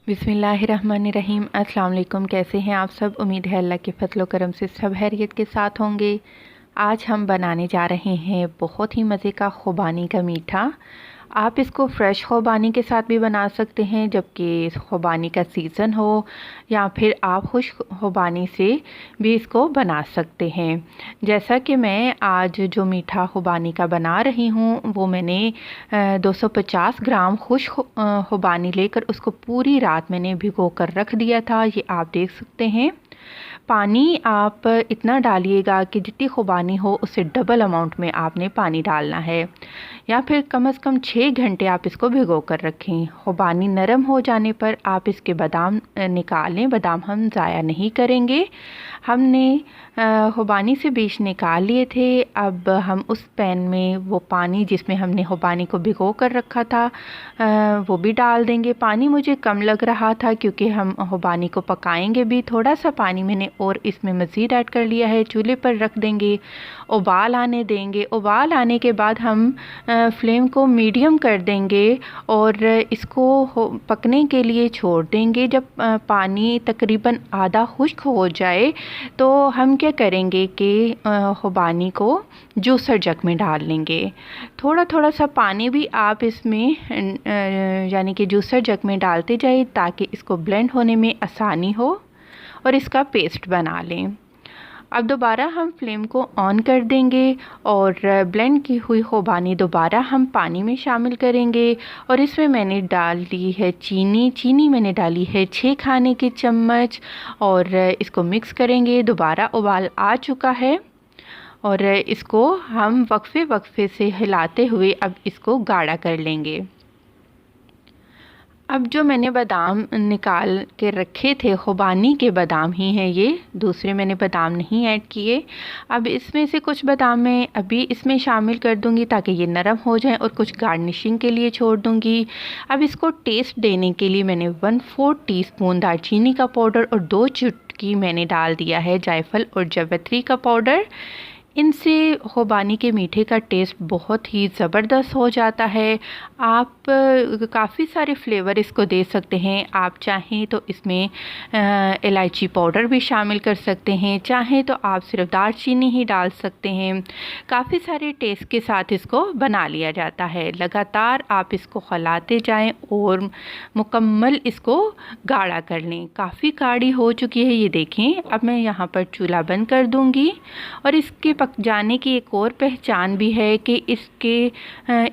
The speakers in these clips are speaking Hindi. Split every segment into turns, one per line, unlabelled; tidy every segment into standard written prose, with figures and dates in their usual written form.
बिस्मिल्लाहिर्रहमानिर्रहीम। अस्सलाम वालेकुम। कैसे हैं आप सब? उम्मीद है अल्लाह के फजल करम से सब खैरियत के साथ होंगे। आज हम बनाने जा रहे हैं बहुत ही मज़े का खुबानी का मीठा। आप इसको फ़्रेश खुबानी के साथ भी बना सकते हैं जबकि खुबानी का सीज़न हो, या फिर आप खुश्क खुबानी से भी इसको बना सकते हैं। जैसा कि मैं आज जो मीठा खुबानी का बना रही हूँ वो मैंने 250 ग्राम खुश्क खुबानी लेकर उसको पूरी रात मैंने भिगो कर रख दिया था। ये आप देख सकते हैं। पानी आप इतना डालिएगा कि जितनी खुबानी हो उससे डबल अमाउंट में आपने पानी डालना है, या फिर कम से कम 6 घंटे आप इसको भिगो कर रखें। खुबानी नरम हो जाने पर आप इसके बादाम निकाल लें। बादाम हम ज़ाया नहीं करेंगे। हमने खुबानी से बीज निकाल लिए थे। अब हम उस पैन में वो पानी जिसमें हमने खुबानी को भिगो कर रखा था वो भी डाल देंगे। पानी मुझे कम लग रहा था क्योंकि हम खुबानी को पकाएंगे भी। थोड़ा सा पानी मैंने और इसमें मज़ीद ऐड कर लिया है। चूल्हे पर रख देंगे, उबाल आने देंगे। उबाल आने के बाद हम फ्लेम को मीडियम कर देंगे और इसको पकने के लिए छोड़ देंगे। जब पानी तकरीबन आधा खुश्क हो जाए तो हम क्या करेंगे कि खुबानी को जूसर जग में डाल लेंगे। थोड़ा थोड़ा सा पानी भी आप इसमें यानी कि जूसर जग में डालते जाइए ताकि इसको ब्लेंड होने में आसानी हो और इसका पेस्ट बना लें। अब दोबारा हम फ्लेम को ऑन कर देंगे और ब्लेंड की हुई खुबानी दोबारा हम पानी में शामिल करेंगे और इसमें मैंने डाल दी है चीनी मैंने डाली है 6 खाने के चम्मच और इसको मिक्स करेंगे। दोबारा उबाल आ चुका है और इसको हम वक्फे से हिलाते हुए अब इसको गाढ़ा कर लेंगे। अब जो मैंने बादाम निकाल के रखे थे खुबानी के बादाम ही हैं ये, दूसरे मैंने बादाम नहीं ऐड किए। अब इसमें से कुछ बादाम मैं अभी इसमें शामिल कर दूंगी ताकि ये नरम हो जाएं और कुछ गार्निशिंग के लिए छोड़ दूंगी। अब इसको टेस्ट देने के लिए मैंने 1/4 टीस्पून दालचीनी का पाउडर और 2 चुटकी मैंने डाल दिया है जायफल और जावित्री का पाउडर। इनसे खुबानी के मीठे का टेस्ट बहुत ही ज़बरदस्त हो जाता है। आप काफ़ी सारे फ्लेवर इसको दे सकते हैं। आप चाहें तो इसमें इलायची पाउडर भी शामिल कर सकते हैं, चाहें तो आप सिर्फ दालचीनी ही डाल सकते हैं। काफ़ी सारे टेस्ट के साथ इसको बना लिया जाता है। लगातार आप इसको खिलाते जाएं और मुकम्मल इसको गाढ़ा कर लें। काफ़ी गाढ़ी हो चुकी है ये देखें। अब मैं यहाँ पर चूल्हा बंद कर दूँगी और इसके पक जाने की एक और पहचान भी है कि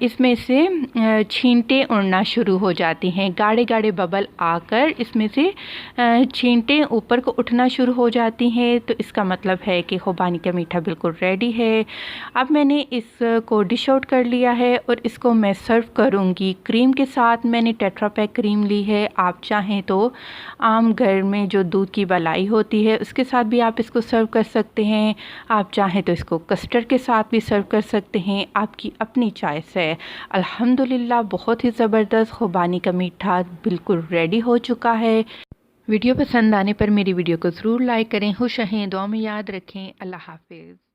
इसमें से छींटे उड़ना शुरू हो जाती हैं। गाढ़े गाढ़े बबल आकर इसमें से छींटे ऊपर को उठना शुरू हो जाती हैं, तो इसका मतलब है कि खुबानी का मीठा बिल्कुल रेडी है। अब मैंने इसको डिश आउट कर लिया है और इसको मैं सर्व करूँगी क्रीम के साथ। मैंने टेट्रा पैक क्रीम ली है। आप चाहें तो आम घर में जो दूध की मलाई होती है उसके साथ भी आप इसको सर्व कर सकते हैं। आप चाहें तो इसको कस्टर्ड के साथ भी सर्व कर सकते हैं, आपकी अपनी चॉइस है। अल्हम्दुलिल्लाह बहुत ही ज़बरदस्त खुबानी का मीठा बिल्कुल रेडी हो चुका है। वीडियो पसंद आने पर मेरी वीडियो को ज़रूर लाइक करें। खुश रहें, दुआ में याद रखें। अल्लाह हाफ़िज़।